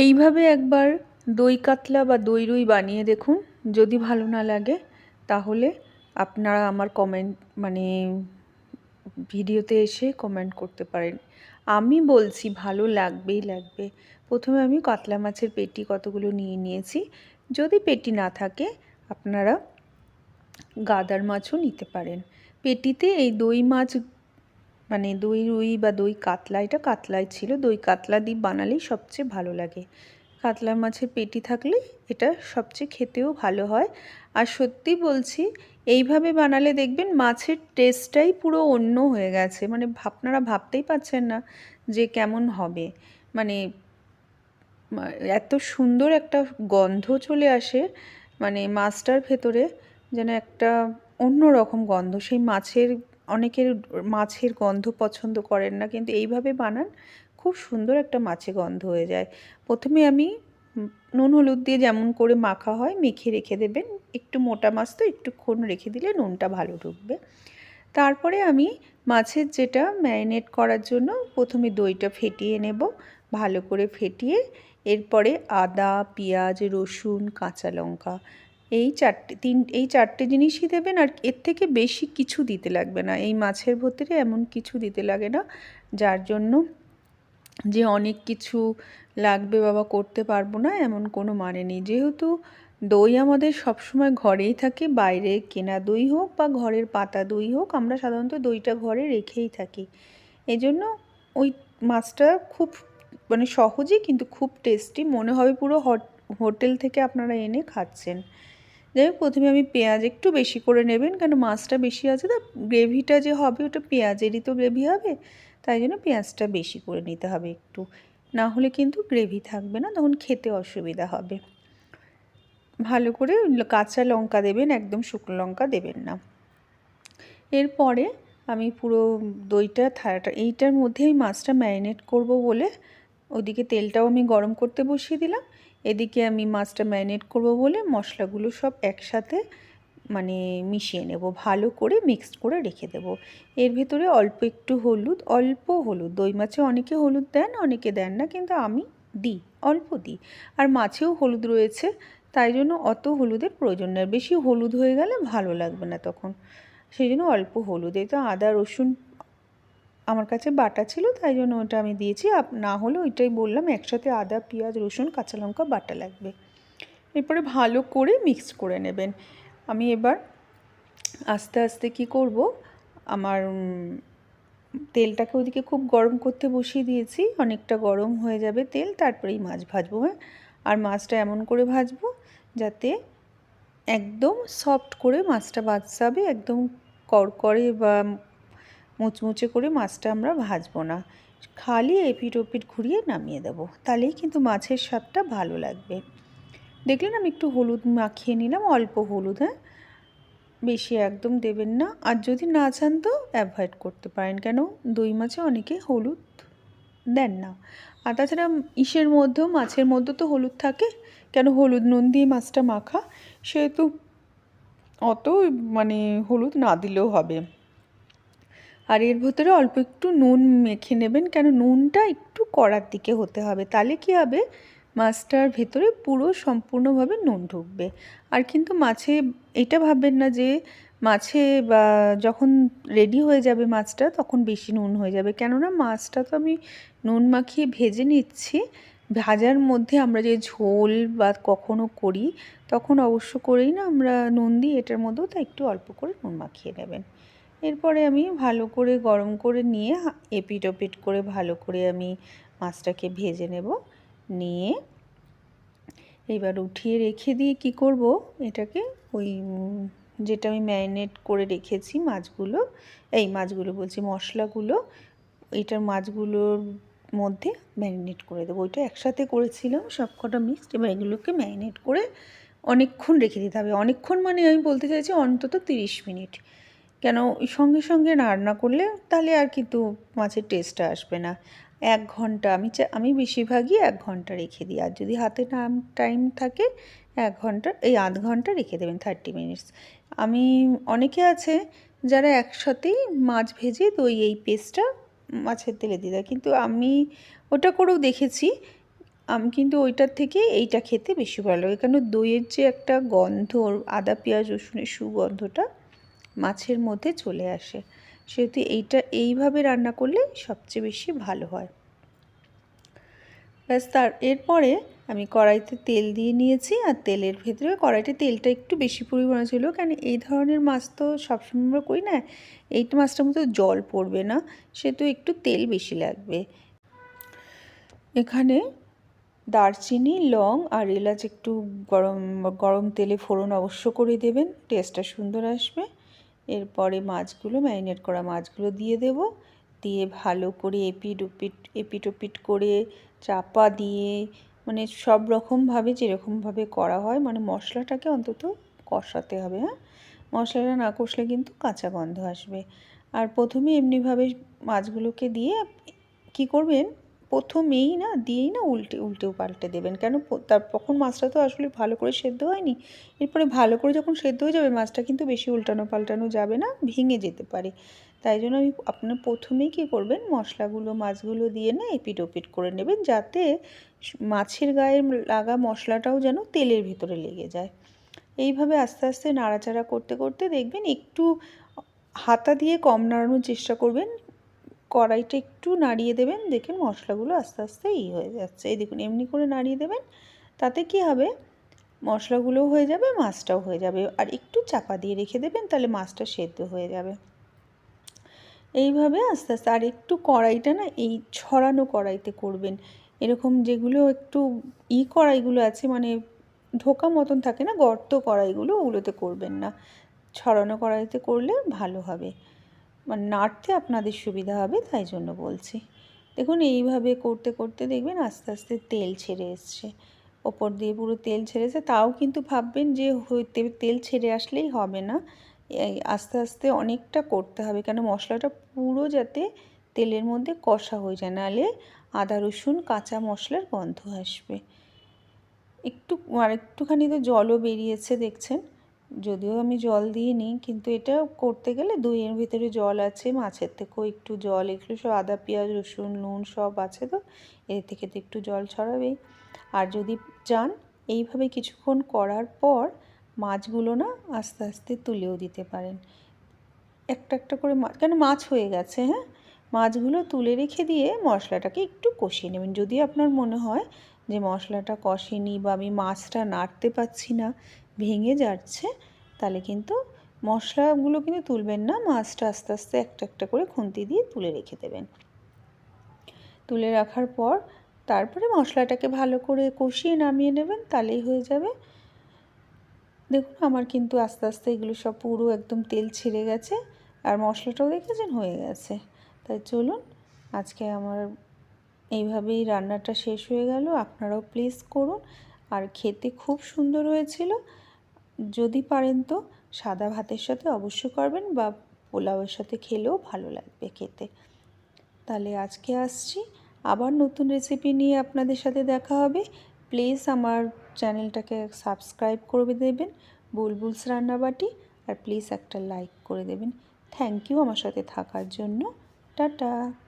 এইভাবে একবার দই কাতলা বা দই রুই বানিয়ে দেখুন। যদি ভালো না লাগে তাহলে আপনারা আমার কমেন্ট ভিডিওতে এসে কমেন্ট করতে পারেন। আমি বলছি ভালো লাগবেই লাগবে। প্রথমে আমি কাতলা মাছের পেটি কতগুলো নিয়ে নিয়েছি। যদি পেটি না থাকে আপনারা গাদার মাছও নিতে পারেন। পেটিতে এই দই মাছ দই রুই বা দই কাতলা, এটা কাতলাই ছিল, দই কাতলা দিয়ে বানালেই সবচেয়ে ভালো লাগে। কাতলা মাছের পেটি থাকলে এটা সবচেয়ে খেতেও ভালো হয়। আর সত্যি বলছি, এইভাবে বানালে দেখবেন মাছের টেস্টটাই পুরো অন্য হয়ে গেছে। আপনারা ভাবতেই পারছেন না যে কেমন হবে। মানে এত সুন্দর একটা গন্ধ চলে আসে মাছটার ভেতরে, যেন একটা অন্য রকম গন্ধ। সেই অনেকের মাছের গন্ধ পছন্দ করেন না, কিন্তু এইভাবে বানান খুব সুন্দর একটা মাছে গন্ধ হয়ে যায়। প্রথমে আমি নুন হলুদ দিয়ে যেমন করে মাখা হয় মেখে রেখে দেবেন। একটু মোটা মাছ তো একটুক্ষণ রেখে দিলে নুনটা ভালো ঢুকবে। তারপরে আমি মাছের যেটা ম্যারিনেট করার জন্য প্রথমে দইটা ফেটিয়ে নেব, ভালো করে ফেটিয়ে এরপরে আদা, পেঁয়াজ, রসুন, কাঁচা লঙ্কা এই চারটে জিনিসই দেবেন। আর এর থেকে বেশি কিছু দিতে লাগবে না। এই মাছের ভেতরে এমন কিছু দিতে লাগে না যার জন্য যে অনেক কিছু লাগবে বাবা করতে পারবো না, এমন কোনো মানে নেই। যেহেতু দই আমাদের সবসময় ঘরেই থাকে, বাইরে কেনা দই হোক বা ঘরের পাতা দই হোক, আমরা সাধারণত দইটা ঘরে রেখেই থাকি। এজন্য ওই মাছটা খুব সহজই কিন্তু খুব টেস্টি মনে হবে, পুরো হোটেল থেকে আপনারা এনে খাচ্ছেন। যাই হোক, প্রথমে আমি পেঁয়াজ একটু বেশি করে নেবেন, কেন মাছটা বেশি আছে তো, গ্রেভিটা যে হবে ওটা পেঁয়াজেরই তো গ্রেভি হবে, তাই জন্য পেঁয়াজটা বেশি করে নিতে হবে একটু, না হলে কিন্তু গ্রেভি থাকবে না, তখন খেতে অসুবিধা হবে। ভালো করে কাঁচা লঙ্কা দেবেন, একদম শুকনো লঙ্কা দেবেন না। এরপরে আমি পুরো দইটা এইটার মধ্যেই মাছটা ম্যারিনেট করব বলে ওদিকে তেলটাও আমি গরম করতে বসিয়ে দিলাম। এদিকে আমি মাছটা ম্যারিনেট করব বলে মশলাগুলো সব একসাথে মিশিয়ে নেব, ভালো করে মিক্সড করে রেখে দেব। এর ভেতরে অল্প হলুদ, দই মাছে অনেকে হলুদ দেন অনেকে দেন না, কিন্তু আমি দিই, অল্প দিই। আর মাছেও হলুদ রয়েছে, তাই জন্য অত হলুদের প্রয়োজন নেই। বেশি হলুদ হয়ে গেলে ভালো লাগবে না তখন, সেই জন্য অল্প হলুদ। এই তো আদা রসুন আমার কাছে বাটা ছিল, তাই জন্য ওটা আমি দিয়েছি। না হলে ওইটাই বললাম, একসাথে আদা, পেঁয়াজ, রসুন, কাঁচা লঙ্কা বাটা লাগবে। এরপরে ভালো করে মিক্স করে নেবেন। আমি এবার আস্তে আস্তে কি করব, আমার তেলটাকে ওদিকে খুব গরম করতে বসিয়ে দিয়েছি, অনেকটা গরম হয়ে যাবে তেল, তারপরেই মাছ ভাজবো। হ্যাঁ, আর মাছটা এমন করে ভাজবো যাতে একদম সফট করে মাছটা ভাজতে হবে, একদম কড়কড়ে বা মুচমুচে করে মাছটা আমরা ভাজবো না, খালি এপিট ওপিট ঘুরিয়ে নামিয়ে দেবো, তাহলেই কিন্তু মাছের স্বাদটা ভালো লাগবে। দেখলেন আমি একটু হলুদ মাখিয়ে নিলাম, অল্প হলুদ, হ্যাঁ, বেশি একদম দেবেন না। আর যদি না চান তো অ্যাভয়েড করতে পারেন, কেন দই মাছে অনেকে হলুদ দেন না। আর তাছাড়া মাছের মধ্যে তো হলুদ থাকে, কেন হলুদ নুন দিয়ে মাছটা মাখা, সেহেতু অত হলুদ না দিলেও হবে। আর এর ভেতরে অল্প একটু নুন মেখে নেবেন, কেন নুনটা একটু কড়ার দিকে হতে হবে, তাহলে কি হবে মাছটার ভেতরে পুরো সম্পূর্ণভাবে নুন ঢুকবে। আর কিন্তু মাছে এটা ভাববেন না যে মাছে বা যখন রেডি হয়ে যাবে মাছটা তখন বেশি নুন হয়ে যাবে, কেননা মাছটা তো আমি নুন মাখিয়ে ভেজে নিচ্ছি। ভাজার মধ্যে আমরা যে ঝোল বা কখনো করি তখন অবশ্য করেই না আমরা নুন দিই এটার মধ্যেও, তাই একটু অল্প করে নুন মাখিয়ে নেবেন। এরপরে আমি ভালো করে গরম করে নিয়ে এপিট ওপিট করে ভালো করে আমি মাছটাকে ভেজে নেব। নিয়ে এবার উঠিয়ে রেখে দিয়ে কি করব, এটাকে ওই যেটা আমি ম্যারিনেট করে রেখেছি মাছগুলো বলছি মশলাগুলো, এইটার মাছগুলোর মধ্যে ম্যারিনেট করে দেবো। ওইটা একসাথে করেছিলাম সব কটা মিক্সড, এবার এগুলোকে ম্যারিনেট করে অনেকক্ষণ রেখে দিতে হবে। অনেকক্ষণ আমি বলতে চাইছি অন্তত 30 মিনিট, কেন সঙ্গে সঙ্গে রান্না করলে তাহলে আর কিন্তু মাছের টেস্টটা আসবে না। 1 ঘন্টা আমি বেশিরভাগই 1 ঘন্টা রেখে দিই, আর যদি হাতে টাইম থাকে 1 ঘন্টা, এই আধ ঘন্টা রেখে দেবেন, 30 মিনিটস। অনেকে আছে যারা একসাথেই মাছ ভেজে এই পেস্টটা মাছের তেলে দিয়ে দেয়, কিন্তু আমি ওটা করেও দেখেছি, আমি কিন্তু ওইটার থেকে এইটা খেতে বেশি ভালো লাগে, কারণ দইয়ের যে একটা গন্ধ, আদা পেঁয়াজ রসুনের সুগন্ধটা মাছের মধ্যে চলে আসে, সেহেতু এইটা এইভাবে রান্না করলে সবচেয়ে বেশি ভালো হয়। ব্যাস এরপরে আমি কড়াইতে তেল দিয়ে নিয়েছি, আর তেলের ভেতরে কড়াইতে তেলটা একটু বেশি পরিমাণে ছিল, কারণ এই ধরনের মাছ তো সবসময় আমরা করি না, এই মাছটার মতো জল পড়বে না, সেহেতু একটু তেল বেশি লাগবে। এখানে দারচিনি, লং আর এলাচ একটু গরম গরম তেলে ফোড়ন অবশ্য করে দেবেন, টেস্টটা সুন্দর আসবে। এরপরে মাছগুলো, ম্যারিনেট করা মাছগুলো দিয়ে দেব, দিয়ে ভালো করে এপিট ওপিট করে চাপা দিয়ে, মানে সব রকমভাবে যেরকমভাবে করা হয়, মানে মশলাটাকে অন্তত কষাতে হবে। হ্যাঁ, মশলাটা না কষলে কিন্তু কাঁচা গন্ধ আসবে। আর প্রথমে এমনিভাবে মাছগুলোকে দিয়ে কি করবেন, প্রথমেই না দিয়েই না উল্টেও পাল্টে দেবেন, কেন তখন মাছটা তো আসলে ভালো করে সেদ্ধ হয়নি। এরপরে ভালো করে যখন সেদ্ধ হয়ে যাবে মাছটা, কিন্তু বেশি উল্টানো পাল্টানো যাবে না, ভেঙে যেতে পারে। তাই জন্য আপনার প্রথমেই কী করবেন, মশলাগুলো মাছগুলো দিয়ে না এপিট ওপিট করে নেবেন, যাতে মাছের গায়ে লাগা মশলাটাও যেন তেলের ভিতরে লেগে যায়। এইভাবে আস্তে আস্তে নাড়াচাড়া করতে করতে দেখবেন একটু হাতা দিয়ে কম নাড়ানোর চেষ্টা করবেন, কড়াইটা একটু নাড়িয়ে দেবেন, দেখুন মশলাগুলো আস্তে আস্তে হয়ে যাচ্ছে। এই দেখুন এমনি করে নাড়িয়ে দেবেন, তাতে কি হবে, মশলাগুলোও হয়ে যাবে, মাছটাও হয়ে যাবে। আর একটু চাপা দিয়ে রেখে দেবেন, তাহলে মাছটা সেদ্ধ হয়ে যাবে। এইভাবে আস্তে আস্তে, আর একটু কড়াইটা না এই ছড়ানো কড়াইতে করবেন, এরকম যেগুলো একটু কড়াইগুলো আছে, মানে ঢোকা মতন থাকে না, গর্ত কড়াইগুলো, ওগুলোতে করবেন না, ছড়ানো কড়াইতে করলে ভালো হবে, মানে নাড়তে আপনাদের সুবিধা হবে, তাই জন্য বলছি। দেখুন এইভাবে করতে করতে দেখবেন আস্তে আস্তে তেল ছেড়ে এসছে, ওপর দিয়ে পুরো তেল ছেড়েছে। তাও কিন্তু ভাববেন যে তেল ছেড়ে আসলেই হবে না, আস্তে আস্তে অনেকটা করতে হবে, কেন মশলাটা পুরো যাতে তেলের মধ্যে কষা হয়ে যায়, নাহলে আদা রসুন কাঁচা মশলার গন্ধ আসবে। আর একটুখানি তো জলও বেরিয়েছে দেখছেন, যদিও আমি জল দিইনি, কিন্তু এটা করতে গেলে দইয়ের ভিতরে জল আছে, মাছের থেকেও একটু জল, এগুলো সব আদা পেঁয়াজ রসুন নুন সব আছে, তো এর থেকে তো একটু জল ছড়াবেই। আর যদি চান এইভাবে কিছুক্ষণ করার পর মাছগুলো না আস্তে আস্তে তুলেও দিতে পারেন, একটা একটা করে কেন মাছ হয়ে গেছে। হ্যাঁ, মাছগুলো তুলে রেখে দিয়ে মশলাটাকে একটু কষিয়ে নেবেন। যদি আপনার মনে হয় যে মশলাটা কষেনি বা আমি মাছটা নাড়তে পারছি না, ভেঙে যাচ্ছে, তাহলে কিন্তু মশলাগুলো কিন্তু তুলবেন না, মাছটা আস্তে আস্তে একটা একটা করে খুন্তি দিয়ে তুলে রেখে দেবেন। তুলে রাখার পর তারপরে মশলাটাকে ভালো করে কষিয়ে নামিয়ে নেবেন, তাহলেই হয়ে যাবে। দেখুন আমার কিন্তু আস্তে আস্তে এগুলো সব পুরো একদম তেল ছেড়ে গেছে, আর মশলাটাও দেখেছেন হয়ে গেছে। তাই চলুন, আজকে আমার এইভাবেই রান্নাটা শেষ হয়ে গেল। আপনারাও প্লিজ করুন, আর খেতে খুব সুন্দর হয়েছিল। যদি পারেন তো সাদা ভাতের সাথে অবশ্য করবেন, বা পোলাওয়ের সাথে খেলেও ভালো লাগবে খেতে। তাহলে আজকে আসছি, আবার নতুন রেসিপি নিয়ে আপনাদের সাথে দেখা হবে। প্লিজ আমার চ্যানেলটাকে সাবস্ক্রাইব করে দেবেন, বুলবুলস রান্নাবাটি, আর প্লিজ একটা লাইক করে দেবেন। থ্যাংক ইউ আমার সাথে থাকার জন্য। টাটা।